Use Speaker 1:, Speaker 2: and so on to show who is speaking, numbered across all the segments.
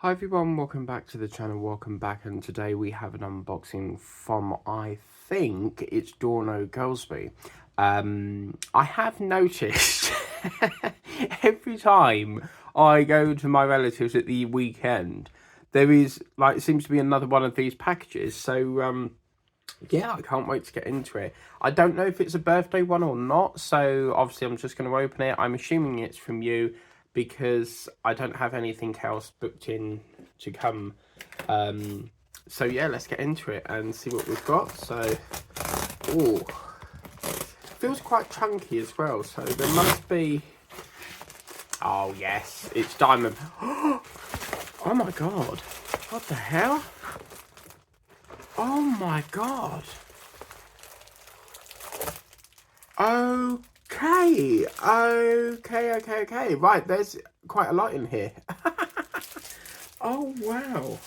Speaker 1: Hi everyone, welcome back to the channel, welcome back, and today we have an unboxing from, I think it's Gelsby. I have noticed every time I go to my relatives at the weekend, there is, seems to be another one of these packages, so yeah, I can't wait to get into it. I don't know if it's a birthday one or not, so obviously I'm just going to open it. I'm assuming it's from you because I don't have anything else booked in to come. So yeah, let's get into it and see what we've got. So, oh, feels quite chunky as well, so there must be... Oh yes, it's diamond. Oh my god, what the hell? Oh my god. Okay. Right, there's quite a lot in here. Oh, wow.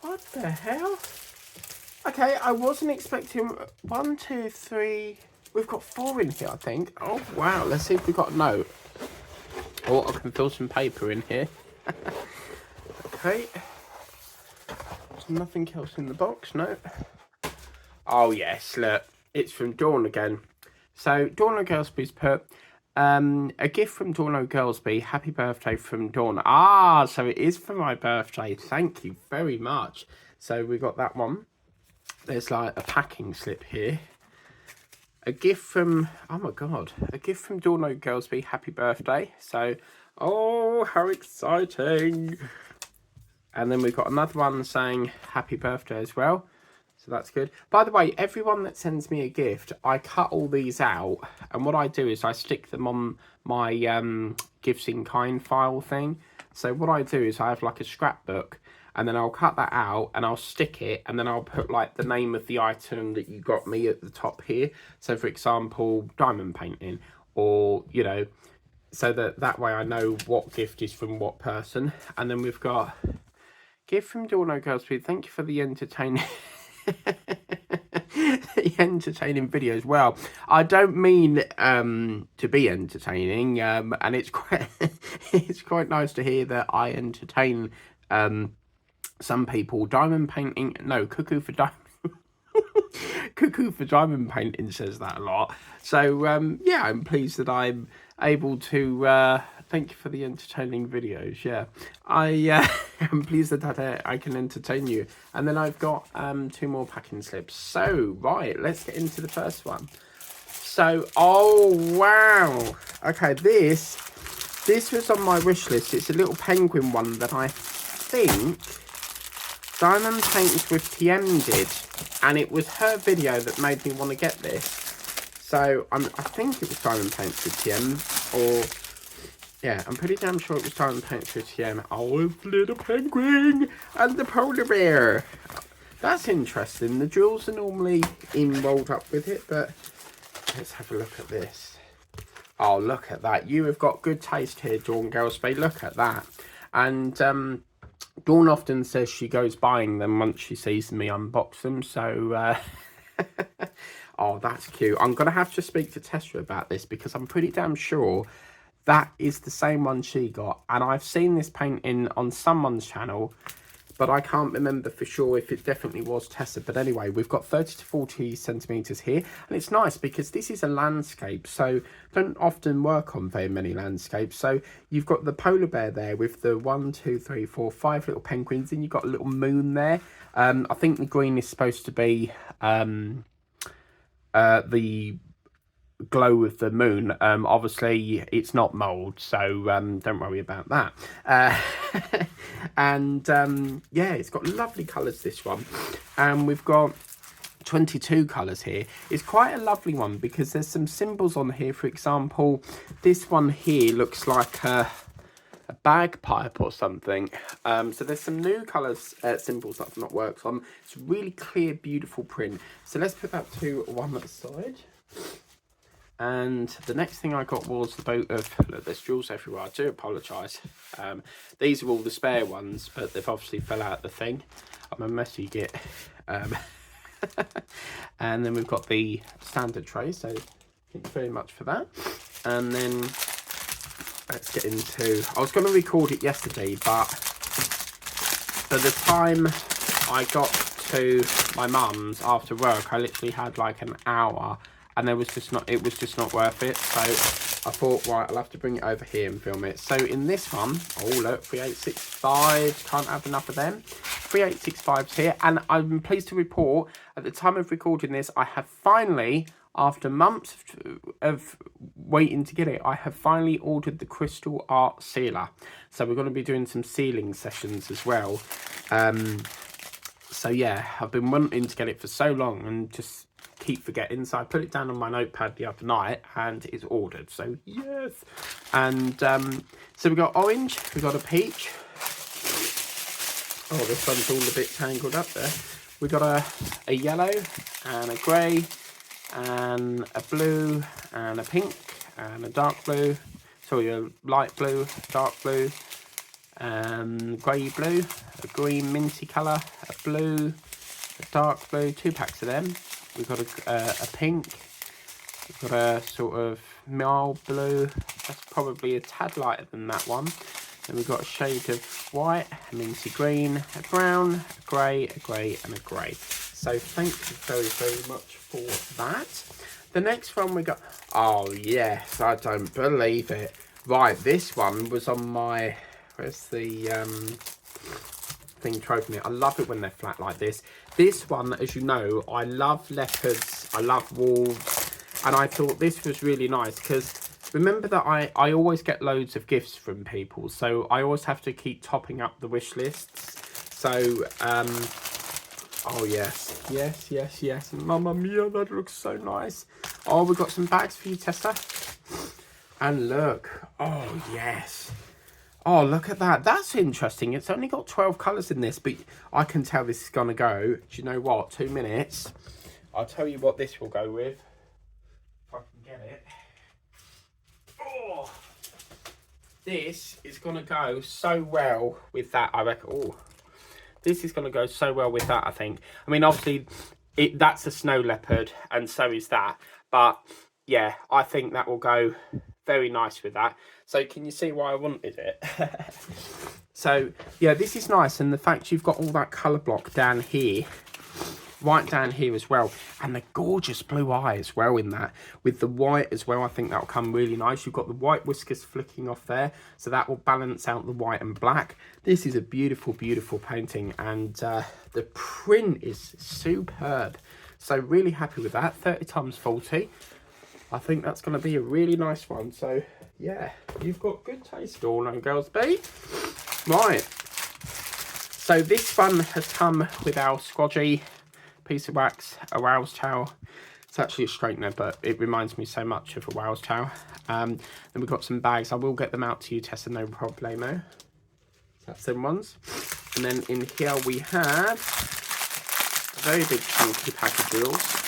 Speaker 1: What the hell? Okay, I wasn't expecting 1, 2, 3. We've got 4 in here, I think. Oh, wow. Let's see if we've got a note. Oh, I can fill some paper in here. Okay. There's nothing else in the box, no. Oh, yes, look. It's from Dawn again. So, Dawn Gelsby's put, a gift from Dawn Gelsby. Happy birthday from Dawn. Ah, so it is for my birthday. Thank you very much. So, we got that one. There's like a packing slip here. A gift from, oh my God, a gift from Dawn Gelsby. Happy birthday. So, oh, how exciting. And then we've got another one saying happy birthday as well. So that's good. By the way, everyone that sends me a gift, I cut all these out. And what I do is I stick them on my gifts in kind file thing. So what I do is I have like a scrapbook. And then I'll cut that out and I'll stick it. And then I'll put like the name of the item that you got me at the top here. So for example, diamond painting. Or, you know, so that way I know what gift is from what person. And then we've got... Gift from Dawn Gelsby. Thank you for the entertaining videos. Well, I don't mean to be entertaining, and it's quite nice to hear that I entertain some people. Diamond painting, no, cuckoo for diamond. Cuckoo for diamond painting says that a lot. So yeah, I'm pleased that I'm able to thank you for the entertaining videos. Yeah, I am pleased that I can entertain you. And then I've got 2 more packing slips. So right, let's get into the first one. So, oh wow, okay, this was on my wish list. It's a little penguin one that I think Diamond Paints with TM did, and it was her video that made me want to get this. So I think it was Diamond Paints with TM, or yeah, I'm pretty damn sure it was Diamond Paints with TM. Oh, it's the little penguin and the polar bear. That's interesting. The jewels are normally rolled up with it, but let's have a look at this. Oh, look at that. You have got good taste here, Dawn Gelsby. Look at that. And Dawn often says she goes buying them once she sees me unbox them, so oh, that's cute. I'm gonna have to speak to Tessa about this because I'm pretty damn sure that is the same one she got, and I've seen this painting on someone's channel, but I can't remember for sure if it definitely was Tessa. But anyway, we've got 30 to 40 centimetres here. And it's nice because this is a landscape. So don't often work on very many landscapes. So you've got the polar bear there with the 1, 2, 3, 4, 5 little penguins. And you've got a little moon there. I think the green is supposed to be the glow of the moon. Obviously it's not mold, so don't worry about that. And yeah, it's got lovely colours, this one, and we've got 22 colours here. It's quite a lovely one because there's some symbols on here. For example, this one here looks like a bagpipe or something. So there's some new colours, symbols that I've not worked on. It's a really clear, beautiful print. So let's put that to one side. And the next thing I got was the boat of, look, there's jewels everywhere. I do apologise. These are all the spare ones, but they've obviously fell out the thing. I'm a messy git. And then we've got the standard tray, so thank you very much for that. And then let's get into, I was going to record it yesterday, but By the time I got to my mum's after work, I literally had like an hour, and it was just not worth it. So I thought, right, I'll have to bring it over here and film it. So in this one, oh look, 3865, can't have enough of them. 3865's here, and I'm pleased to report at the time of recording this, I have finally, after months of waiting to get it, I have finally ordered the Crystal Art Sealer. So we're going to be doing some sealing sessions as well. So yeah, I've been wanting to get it for so long and just keep forgetting. So I put it down on my notepad the other night and it's ordered. So yes. And so we got orange, we got a peach. Oh, this one's all a bit tangled up there. We got a yellow and a grey and a blue and a pink and a dark blue. Sorry, a light blue, dark blue, grey blue, a green minty colour, a blue, a dark blue, 2 packs of them. We've got a pink, we've got a sort of mild blue, that's probably a tad lighter than that one. Then we've got a shade of white, a minty green, a brown, a grey, and a grey. So thank you very, very much for that. The next one we got, oh yes, I don't believe it. Right, this one was on my, where's the thing trophy me? I love it when they're flat like this. This one, as you know, I love leopards, I love wolves, and I thought this was really nice because remember that I always get loads of gifts from people, so I always have to keep topping up the wish lists. So, oh yes, yes, Mamma mia, that looks so nice. Oh, we've got some bags for you, Tessa. And look, oh yes. Oh, look at that. That's interesting. It's only got 12 colours in this, but I can tell this is going to go. Do you know what? 2 minutes. I'll tell you what this will go with. If I can get it. Oh, this is going to go so well with that, I reckon. Oh, this is going to go so well with that, I think. I mean, obviously, that's a snow leopard, and so is that. But, yeah, I think that will go very nice with that. So can you see why I wanted it? So yeah, this is nice, and the fact you've got all that colour block down here, right down here as well, and the gorgeous blue eye as well in that, with the white as well. I think that'll come really nice. You've got the white whiskers flicking off there, so that will balance out the white and black. This is a beautiful, beautiful painting, and the print is superb. So really happy with that. 30 times 40. I think that's going to be a really nice one. So yeah, you've got good taste, all no Gelsby. Right. So this one has come with our squodgy piece of wax, a wow's towel. It's actually a straightener, but it reminds me so much of a wow's towel. Then we've got some bags. I will get them out to you, Tessa, no problemo. That's them ones. And then in here we have a very big chunky pack of jewels.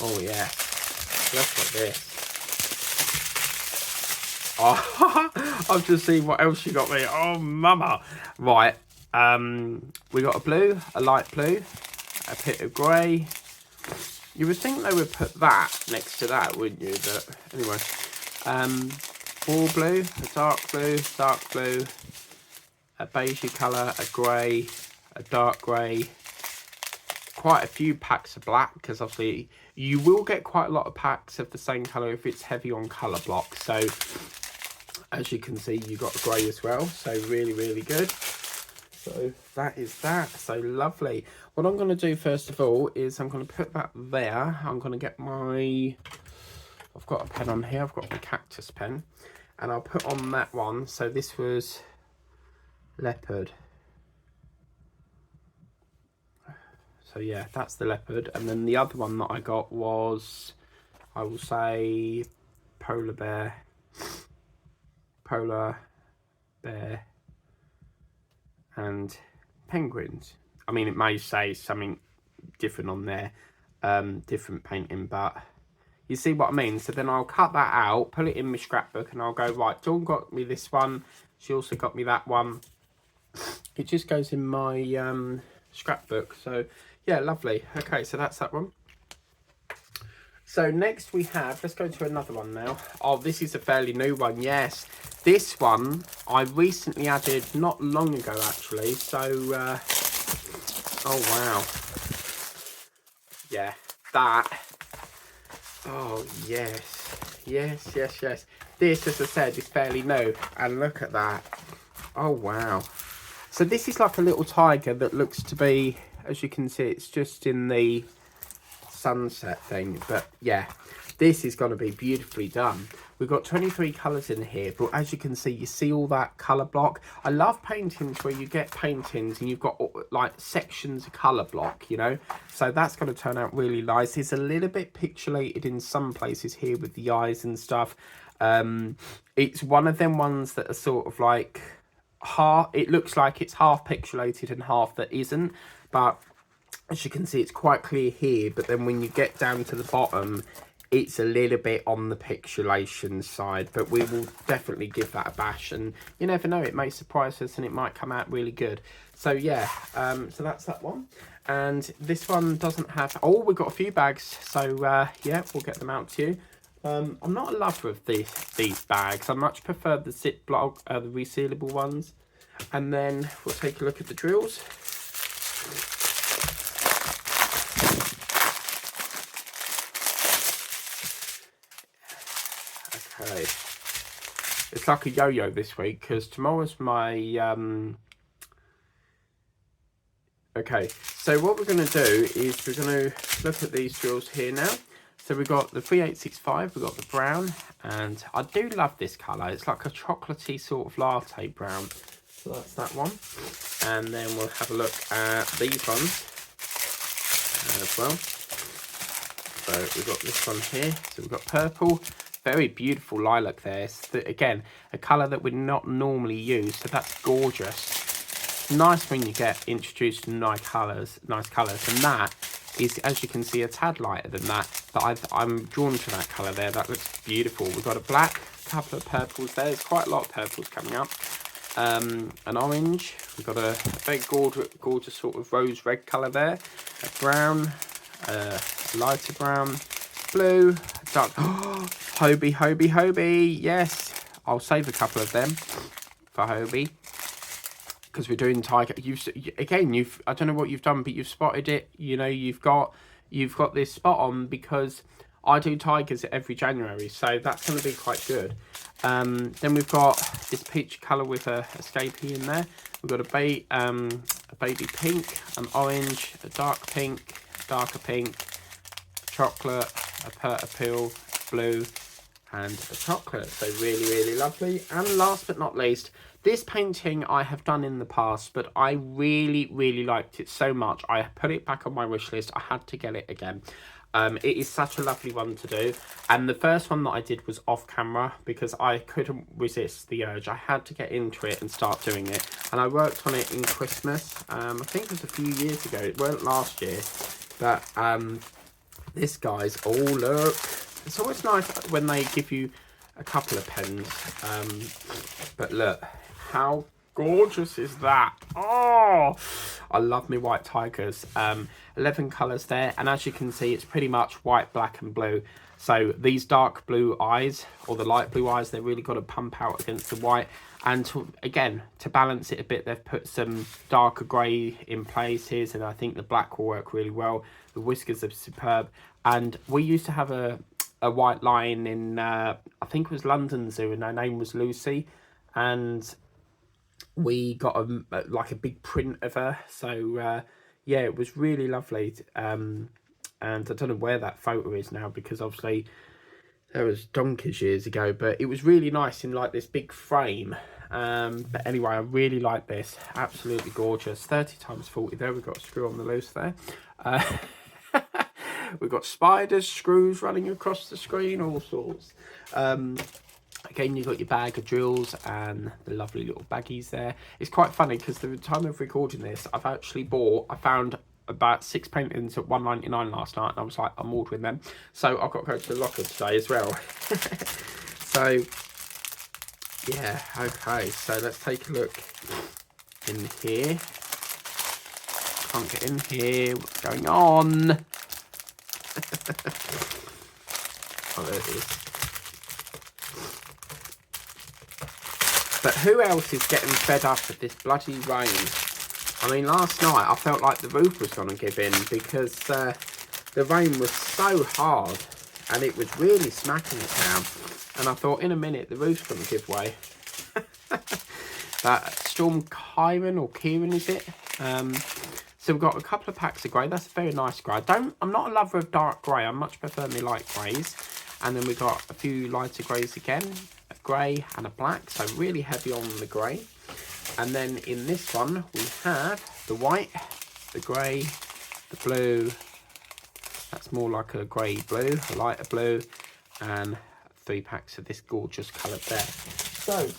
Speaker 1: Oh yeah, look at this. Oh, I've just seen what else you got me. Oh, mama. Right, we got a blue, a light blue, a bit of grey. You would think they would put that next to that, wouldn't you? But anyway, all blue, a dark blue, a beigey colour, a grey, a dark grey. Quite a few packs of black, because obviously you will get quite a lot of packs of the same colour if it's heavy on colour block. So as you can see, you got grey as well, so really, really good. So that is that. So lovely. What I'm going to do first of all is I'm going to put that there. I'm going to get my, I've got a pen on here, I've got my cactus pen, and I'll put on that one. So this was leopard. So yeah, that's the leopard. And then the other one that I got was, I will say, polar bear, and penguins. I mean, it may say something different on there, different painting, but you see what I mean? So then I'll cut that out, put it in my scrapbook, and I'll go, right, Dawn got me this one. She also got me that one. It just goes in my scrapbook. So yeah, lovely. Okay, so that's that one. So next we have, let's go to another one now. Oh, this is a fairly new one, yes. This one I recently added not long ago actually, so, oh wow. Yeah, that, oh yes, yes, yes, yes. This, as I said, is fairly new, and look at that. Oh wow. So this is like a little tiger that looks to be, as you can see, it's just in the sunset thing, but yeah, this is going to be beautifully done. We've got 23 colours in here, but as you can see, you see all that colour block. I love paintings where you get paintings and you've got like sections of colour block, you know, so that's going to turn out really nice. It's a little bit pixelated in some places here with the eyes and stuff. It's one of them ones that are sort of like half, it looks like it's half pixelated and half that isn't, but as you can see, it's quite clear here, but then when you get down to the bottom, it's a little bit on the pixelation side, but we will definitely give that a bash, and you never know, it may surprise us and it might come out really good. So yeah, so that's that one. And this one doesn't have, oh, we've got a few bags, so yeah, we'll get them out to you. I'm not a lover of these bags. I much prefer the Ziploc, the resealable ones. And then we'll take a look at the drills. Okay, it's like a yo-yo this week because tomorrow's my okay, so what we're going to do is we're going to look at these drills here now. So we've got the 3865, we've got the brown, and I do love this colour. It's like a chocolatey sort of latte brown. So that's that one. And then we'll have a look at these ones as well. So we've got this one here. So we've got purple. Very beautiful lilac there. It's again, a colour that would not normally use, so that's gorgeous. Nice when you get introduced to nice colours, and that is, as you can see, a tad lighter than that, but I'm drawn to that colour there. That looks beautiful. We've got a black, a couple of purples there. There's quite a lot of purples coming up. An orange. We've got a very gorgeous sort of rose red colour there. A brown, lighter brown, blue, dark. Hobie, yes. I'll save a couple of them for Hobie because we're doing tiger. I don't know what you've done, but you've spotted it. You know, you've got this spot on because I do tigers every January, so that's going to be quite good. Then we've got this peach colour with a escapee in there. We've got a baby pink, an orange, a dark pink, darker pink, chocolate, a purple, blue, and a chocolate. So really lovely. And last but not least, this painting I have done in the past, but I really liked it so much I put it back on my wish list. I had to get it again. It is such a lovely one to do, and the first one that I did was off camera because I couldn't resist the urge. I had to get into it and start doing it, and I worked on it in Christmas. I think it was a few years ago. It weren't last year, but this guy's, oh look, it's always nice when they give you a couple of pens, but look how gorgeous is that. Oh, I love me white tigers. 11 colours there, and as you can see, it's pretty much white, black and blue. So these dark blue eyes, or the light blue eyes, they've really got to pump out against the white. And to balance it a bit, they've put some darker grey in places, and I think the black will work really well. The whiskers are superb. And we used to have a white lion in, I think it was London Zoo, and her name was Lucy. And we got like a big print of her. So, yeah, it was really lovely. And I don't know where that photo is now because obviously that was donkeys years ago, but it was really nice in like this big frame. But anyway, I really like this. Absolutely gorgeous. 30x40 there. We've got a screw on the loose there. We've got spiders, screws running across the screen, all sorts. Again, you've got your bag of drills and the lovely little baggies there. It's quite funny because the time of recording this, I found about 6 paintings at £1.99 last night, and I was like, I'm ordering them. So I've got to go to the locker today as well. So, yeah, okay. So let's take a look in here. Can't get in here. What's going on? colour it is. But who else is getting fed up with this bloody rain? I mean, last night I felt like the roof was going to give in because the rain was so hard and it was really smacking it down. And I thought, in a minute, the roof's going to give way. That Storm Kieran, is it? So we've got a couple of packs of grey. That's a very nice grey. I'm not a lover of dark grey. I much prefer me light greys. And then we've got a few lighter greys again. A grey and a black. So really heavy on the grey. And then in this one, we have the white, the grey, the blue. That's more like a grey blue, a lighter blue. And 3 packs of this gorgeous colour there. So,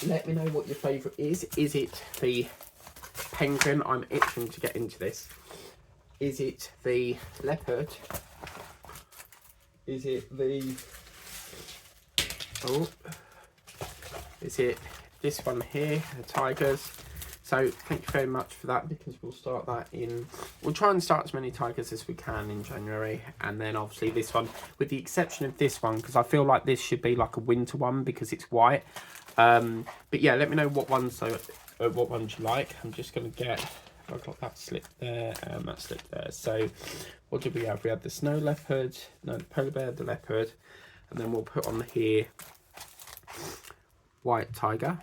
Speaker 1: let me know what your favourite is. Is it the penguin? I'm itching to get into this. Is it the leopard? Is it the... Oh. Is it this one here, the tigers? So thank you very much for that, because we'll start that in... We'll try and start as many tigers as we can in January. And then obviously this one, with the exception of this one, because I feel like this should be like a winter one because it's white. But yeah, let me know what ones you like. I'm just going to get... I've got that slip there and that slip there. So what did we have? We had the snow leopard, no, the polar bear, the leopard. And then we'll put on here white tiger.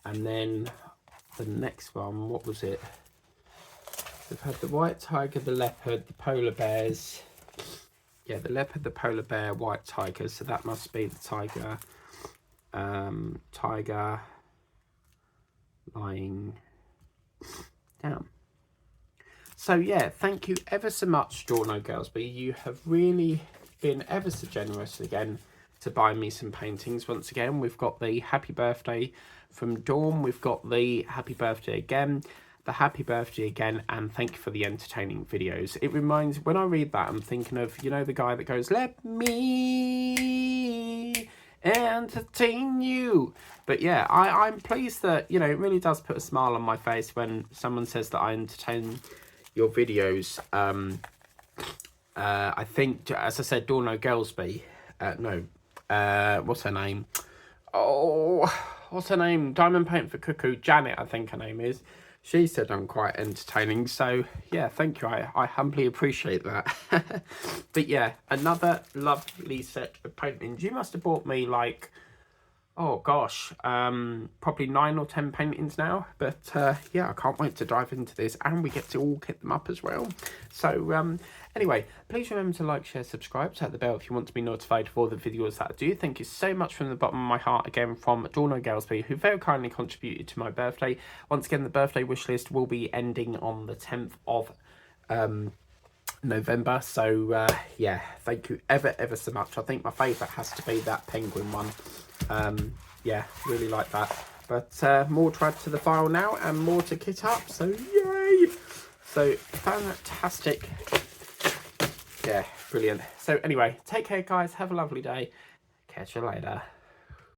Speaker 1: And then the next one, what was it? We've had the white tiger, the leopard, the polar bears. Yeah, the leopard, the polar bear, white tiger. So that must be the tiger. Tiger lying down. So yeah, thank you ever so much, Dorno Gelsby. You have really been ever so generous again to buy me some paintings. Once again, we've got the happy birthday from Dawn. We've got the happy birthday again, the happy birthday again, and thank you for the entertaining videos. It reminds, when I read that, I'm thinking of, you know, the guy that goes, let me entertain you. But yeah, I'm pleased that, you know, it really does put a smile on my face when someone says that I entertain your videos. I think, as I said, Dorno Gelsby, what's her name? Oh, what's her name? Diamond Paint for Cuckoo, Janet, I think her name is. She said I'm quite entertaining, so yeah, thank you. I humbly appreciate that. But yeah, another lovely set of paintings. You must have bought me like, oh gosh, probably 9 or 10 paintings now. But yeah, I can't wait to dive into this, and we get to all kit them up as well. So anyway, please remember to like, share, subscribe, tap the bell if you want to be notified of all the videos that I do. Thank you so much from the bottom of my heart again from Dorno Gelsby, who very kindly contributed to my birthday. Once again, the birthday wish list will be ending on the 10th of November. So yeah, thank you ever so much. I think my favourite has to be that penguin one. Yeah, really like that. But more to add to the file now and more to kit up. So yay! So fantastic. Yeah, brilliant. So anyway, take care guys, have a lovely day. Catch you later.